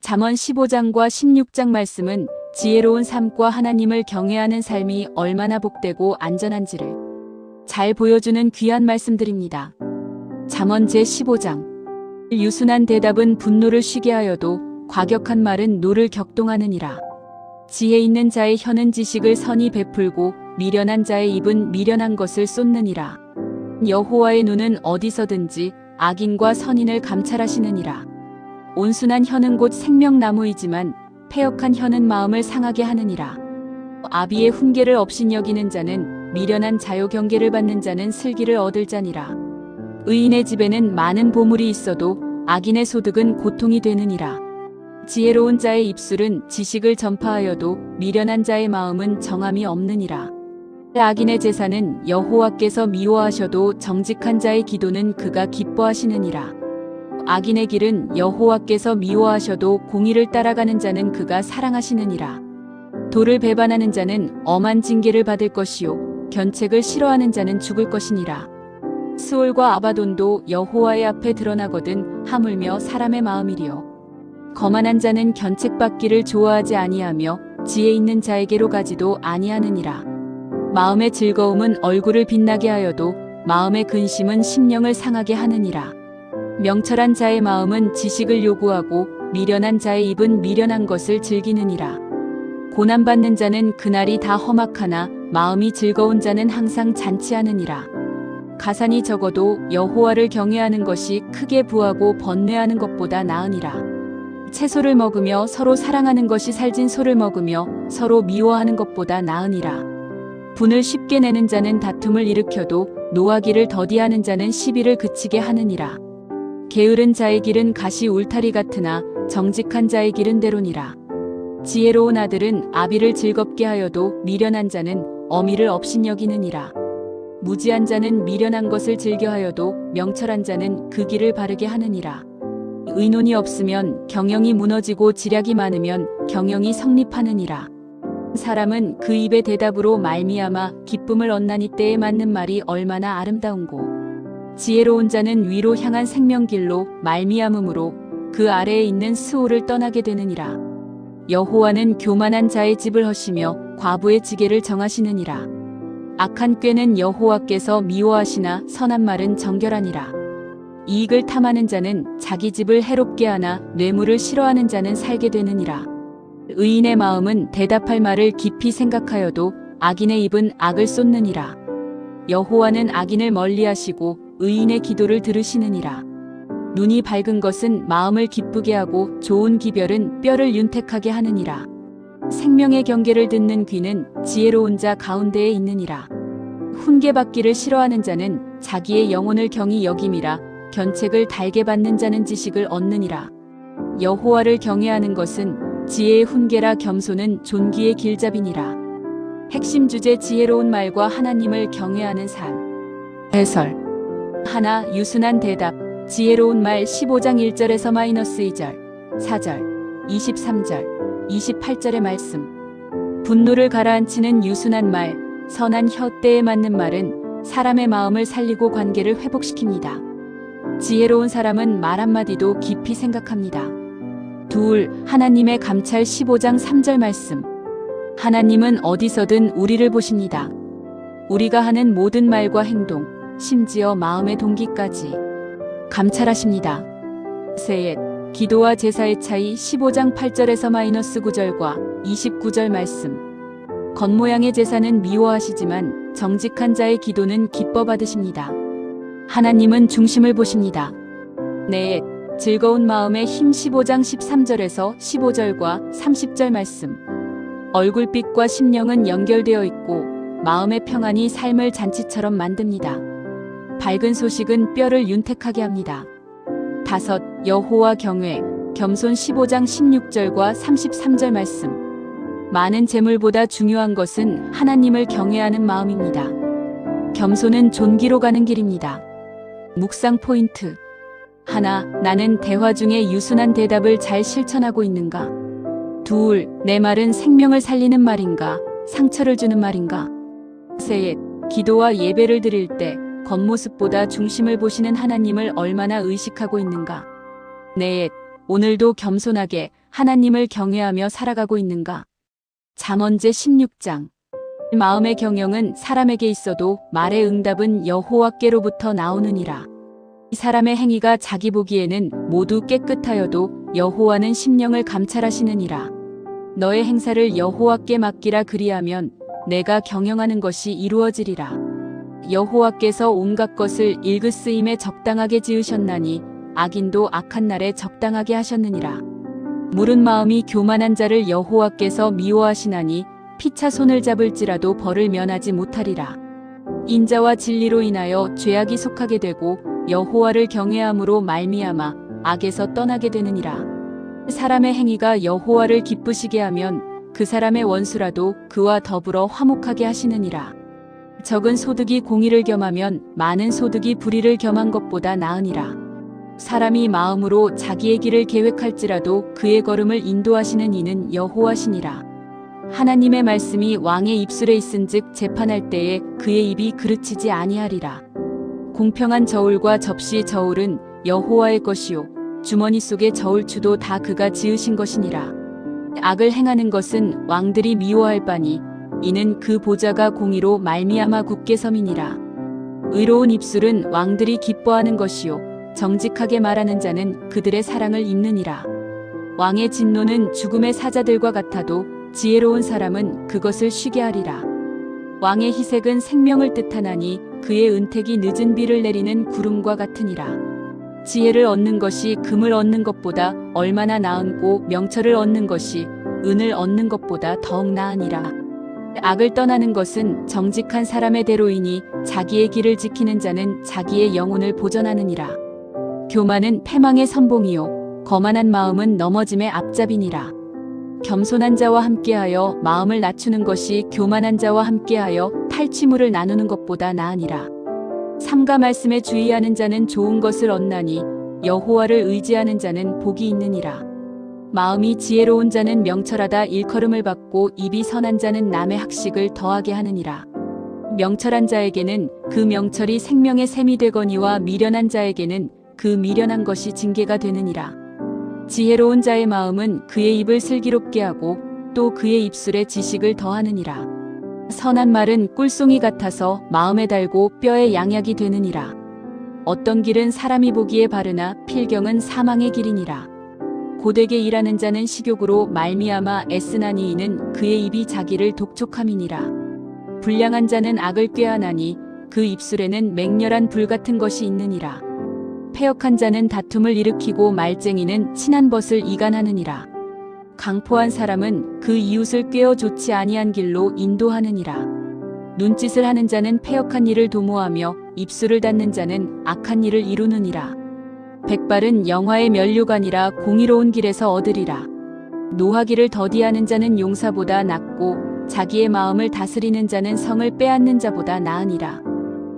잠언 15장과 16장 말씀은 지혜로운 삶과 하나님을 경외하는 삶이 얼마나 복되고 안전한지를 잘 보여주는 귀한 말씀들입니다. 잠언 제15장. 유순한 대답은 분노를 쉬게 하여도 과격한 말은 노를 격동하느니라. 지혜 있는 자의 혀는 지식을 선히 베풀고 미련한 자의 입은 미련한 것을 쏟느니라. 여호와의 눈은 어디서든지 악인과 선인을 감찰하시느니라. 온순한 혀는 곧 생명나무이지만 패역한 혀는 마음을 상하게 하느니라. 아비의 훈계를 업신여기는 자는 미련한 자요, 경계를 받는 자는 슬기를 얻을 자니라. 의인의 집에는 많은 보물이 있어도 악인의 소득은 고통이 되느니라. 지혜로운 자의 입술은 지식을 전파하여도 미련한 자의 마음은 정함이 없느니라. 악인의 제사는 여호와께서 미워하셔도 정직한 자의 기도는 그가 기뻐하시느니라. 악인의 길은 여호와께서 미워하셔도 공의를 따라가는 자는 그가 사랑하시느니라. 도를 배반하는 자는 엄한 징계를 받을 것이요, 견책을 싫어하는 자는 죽을 것이니라. 스올과 아바돈도 여호와의 앞에 드러나거든 하물며 사람의 마음이리요. 거만한 자는 견책받기를 좋아하지 아니하며 지혜 있는 자에게로 가지도 아니하느니라. 마음의 즐거움은 얼굴을 빛나게 하여도 마음의 근심은 심령을 상하게 하느니라. 명철한 자의 마음은 지식을 요구하고 미련한 자의 입은 미련한 것을 즐기느니라. 고난받는 자는 그날이 다 험악하나 마음이 즐거운 자는 항상 잔치하느니라. 가산이 적어도 여호와를 경외하는 것이 크게 부하고 번뇌하는 것보다 나으니라. 채소를 먹으며 서로 사랑하는 것이 살진 소를 먹으며 서로 미워하는 것보다 나으니라. 분을 쉽게 내는 자는 다툼을 일으켜도 노하기를 더디하는 자는 시비를 그치게 하느니라. 게으른 자의 길은 가시 울타리 같으나 정직한 자의 길은 대로니라. 지혜로운 아들은 아비를 즐겁게 하여도 미련한 자는 어미를 업신여기느니라. 무지한 자는 미련한 것을 즐겨하여도 명철한 자는 그 길을 바르게 하느니라. 의논이 없으면 경영이 무너지고 지략이 많으면 경영이 성립하느니라. 사람은 그 입의 대답으로 말미암아 기쁨을 얻나니 때에 맞는 말이 얼마나 아름다운고. 지혜로운 자는 위로 향한 생명길로 말미암음으로 그 아래에 있는 스올을 떠나게 되느니라. 여호와는 교만한 자의 집을 허시며 과부의 지게를 정하시느니라. 악한 꾀는 여호와께서 미워하시나 선한 말은 정결하니라. 이익을 탐하는 자는 자기 집을 해롭게 하나 뇌물을 싫어하는 자는 살게 되느니라. 의인의 마음은 대답할 말을 깊이 생각하여도 악인의 입은 악을 쏟느니라. 여호와는 악인을 멀리하시고 의인의 기도를 들으시느니라. 눈이 밝은 것은 마음을 기쁘게 하고 좋은 기별은 뼈를 윤택하게 하느니라. 생명의 경계를 듣는 귀는 지혜로운 자 가운데에 있느니라. 훈계받기를 싫어하는 자는 자기의 영혼을 경히 여김이라. 견책을 달게 받는 자는 지식을 얻느니라. 여호와를 경외하는 것은 지혜의 훈계라. 겸손은 존귀의 길잡이니라. 핵심 주제: 지혜로운 말과 하나님을 경외하는 삶. 해설. 하나, 유순한 대답. 지혜로운 말 15장 1절에서 -2절, 4절, 23절, 28절의 말씀. 분노를 가라앉히는 유순한 말, 선한 혀, 때에 맞는 말은 사람의 마음을 살리고 관계를 회복시킵니다. 지혜로운 사람은 말 한마디도 깊이 생각합니다. 둘, 하나님의 감찰 15장 3절 말씀. 하나님은 어디서든 우리를 보십니다. 우리가 하는 모든 말과 행동, 심지어 마음의 동기까지 감찰하십니다. 셋, 기도와 제사의 차이 15장 8절에서 -9절과 29절 말씀. 겉모양의 제사는 미워하시지만 정직한 자의 기도는 기뻐 받으십니다. 하나님은 중심을 보십니다. 넷, 즐거운 마음의 힘 15장 13절에서 15절과 30절 말씀. 얼굴빛과 심령은 연결되어 있고 마음의 평안이 삶을 잔치처럼 만듭니다. 밝은 소식은 뼈를 윤택하게 합니다. 다섯, 여호와 경외, 겸손 15장 16절과 33절 말씀. 많은 재물보다 중요한 것은 하나님을 경외하는 마음입니다. 겸손은 존귀로 가는 길입니다. 묵상 포인트. 하나, 나는 대화 중에 유순한 대답을 잘 실천하고 있는가? 둘, 내 말은 생명을 살리는 말인가? 상처를 주는 말인가? 셋, 기도와 예배를 드릴 때 겉모습보다 중심을 보시는 하나님을 얼마나 의식하고 있는가? 넷, 오늘도 겸손하게 하나님을 경외하며 살아가고 있는가? 잠언제 16장. 마음의 경영은 사람에게 있어도 말의 응답은 여호와께로부터 나오느니라. 이 사람의 행위가 자기 보기에는 모두 깨끗하여도 여호와는 심령을 감찰하시느니라. 너의 행사를 여호와께 맡기라. 그리하면 내가 경영하는 것이 이루어지리라. 여호와께서 온갖 것을 일그쓰임에 적당하게 지으셨나니 악인도 악한 날에 적당하게 하셨느니라. 무른 마음이 교만한 자를 여호와께서 미워하시나니 피차 손을 잡을지라도 벌을 면하지 못하리라. 인자와 진리로 인하여 죄악이 속하게 되고 여호와를 경외함으로 말미암아 악에서 떠나게 되느니라. 사람의 행위가 여호와를 기쁘시게 하면 그 사람의 원수라도 그와 더불어 화목하게 하시느니라. 적은 소득이 공의를 겸하면 많은 소득이 불의를 겸한 것보다 나으니라. 사람이 마음으로 자기의 길을 계획할지라도 그의 걸음을 인도하시는 이는 여호와시니라. 하나님의 말씀이 왕의 입술에 있은즉 재판할 때에 그의 입이 그르치지 아니하리라. 공평한 저울과 접시 저울은 여호와의 것이요 주머니 속의 저울추도 다 그가 지으신 것이니라. 악을 행하는 것은 왕들이 미워할 바니 이는 그 보좌가 공의로 말미암아 굳게 섬이니라. 의로운 입술은 왕들이 기뻐하는 것이요 정직하게 말하는 자는 그들의 사랑을 입느니라. 왕의 진노는 죽음의 사자들과 같아도 지혜로운 사람은 그것을 쉬게 하리라. 왕의 희색은 생명을 뜻하나니 그의 은택이 늦은 비를 내리는 구름과 같으니라. 지혜를 얻는 것이 금을 얻는 것보다 얼마나 나은고 명철을 얻는 것이 은을 얻는 것보다 더욱 나으니라. 악을 떠나는 것은 정직한 사람의 대로이니 자기의 길을 지키는 자는 자기의 영혼을 보전하느니라. 교만은 패망의 선봉이요 거만한 마음은 넘어짐의 앞잡이니라. 겸손한 자와 함께하여 마음을 낮추는 것이 교만한 자와 함께하여 탈취물을 나누는 것보다 나으니라. 삼가 말씀에 주의하는 자는 좋은 것을 얻나니 여호와를 의지하는 자는 복이 있느니라. 마음이 지혜로운 자는 명철하다 일컬음을 받고 입이 선한 자는 남의 학식을 더하게 하느니라. 명철한 자에게는 그 명철이 생명의 샘이 되거니와 미련한 자에게는 그 미련한 것이 징계가 되느니라. 지혜로운 자의 마음은 그의 입을 슬기롭게 하고 또 그의 입술에 지식을 더하느니라. 선한 말은 꿀송이 같아서 마음에 달고 뼈에 양약이 되느니라. 어떤 길은 사람이 보기에 바르나 필경은 사망의 길이니라. 고되게 일하는 자는 식욕으로 말미암아 애쓰나니 이는 그의 입이 자기를 독촉함이니라. 불량한 자는 악을 꾀하나니 그 입술에는 맹렬한 불 같은 것이 있느니라. 패역한 자는 다툼을 일으키고 말쟁이는 친한 벗을 이간하느니라. 강포한 사람은 그 이웃을 꾀어 좋지 아니한 길로 인도하느니라. 눈짓을 하는 자는 패역한 일을 도모하며 입술을 닫는 자는 악한 일을 이루느니라. 백발은 영화의 면류관이라 공의로운 길에서 얻으리라. 노하기를 더디하는 자는 용사보다 낫고 자기의 마음을 다스리는 자는 성을 빼앗는 자보다 나으니라.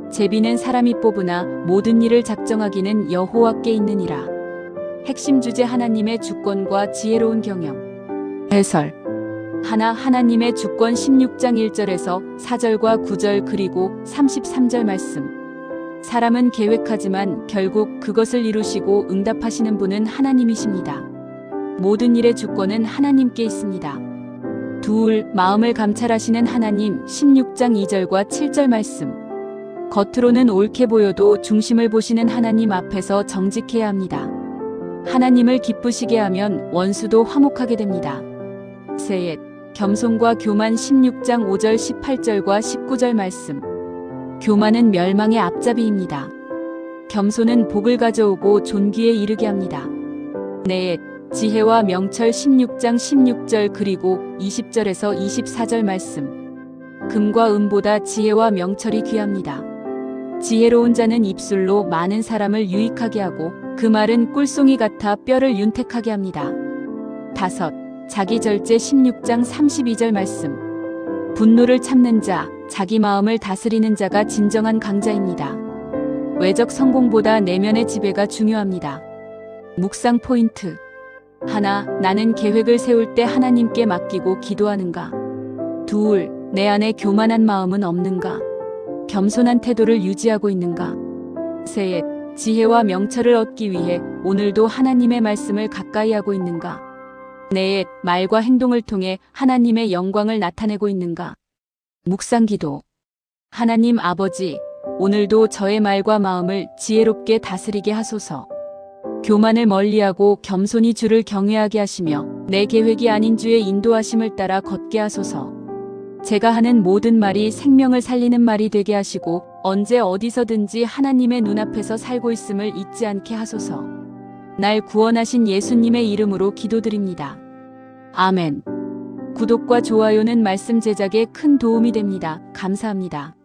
제비는 사람이 뽑으나 모든 일을 작정하기는 여호와께 있느니라. 핵심 주제 하나님의 주권과 지혜로운 경영. 해설. 하나님의 주권 16장 1절에서 4절과 9절 그리고 33절 말씀. 사람은 계획하지만 결국 그것을 이루시고 응답하시는 분은 하나님이십니다. 모든 일의 주권은 하나님께 있습니다. 마음을 감찰하시는 하나님 16장 2절과 7절 말씀. 겉으로는 옳게 보여도 중심을 보시는 하나님 앞에서 정직해야 합니다. 하나님을 기쁘시게 하면 원수도 화목하게 됩니다. 겸손과 교만 16장 5절 18절과 19절 말씀. 교만은 멸망의 앞잡이입니다. 겸손은 복을 가져오고 존귀에 이르게 합니다. 지혜와 명철 16장 16절 그리고 20절에서 24절 말씀. 금과 은보다 지혜와 명철이 귀합니다. 지혜로운 자는 입술로 많은 사람을 유익하게 하고 그 말은 꿀송이 같아 뼈를 윤택하게 합니다. 자기 절제 16장 32절 말씀. 분노를 참는 자, 자기 마음을 다스리는 자가 진정한 강자입니다. 외적 성공보다 내면의 지배가 중요합니다. 묵상 포인트. 나는 계획을 세울 때 하나님께 맡기고 기도하는가? 내 안에 교만한 마음은 없는가? 겸손한 태도를 유지하고 있는가? 지혜와 명철을 얻기 위해 오늘도 하나님의 말씀을 가까이 하고 있는가? 내 말과 행동을 통해 하나님의 영광을 나타내고 있는가? 묵상기도. 하나님 아버지, 오늘도 저의 말과 마음을 지혜롭게 다스리게 하소서. 교만을 멀리하고 겸손히 주를 경외하게 하시며 내 계획이 아닌 주의 인도하심을 따라 걷게 하소서. 제가 하는 모든 말이 생명을 살리는 말이 되게 하시고 언제 어디서든지 하나님의 눈앞에서 살고 있음을 잊지 않게 하소서. 날 구원하신 예수님의 이름으로 기도드립니다. 아멘. 구독과 좋아요는 말씀 제작에 큰 도움이 됩니다. 감사합니다.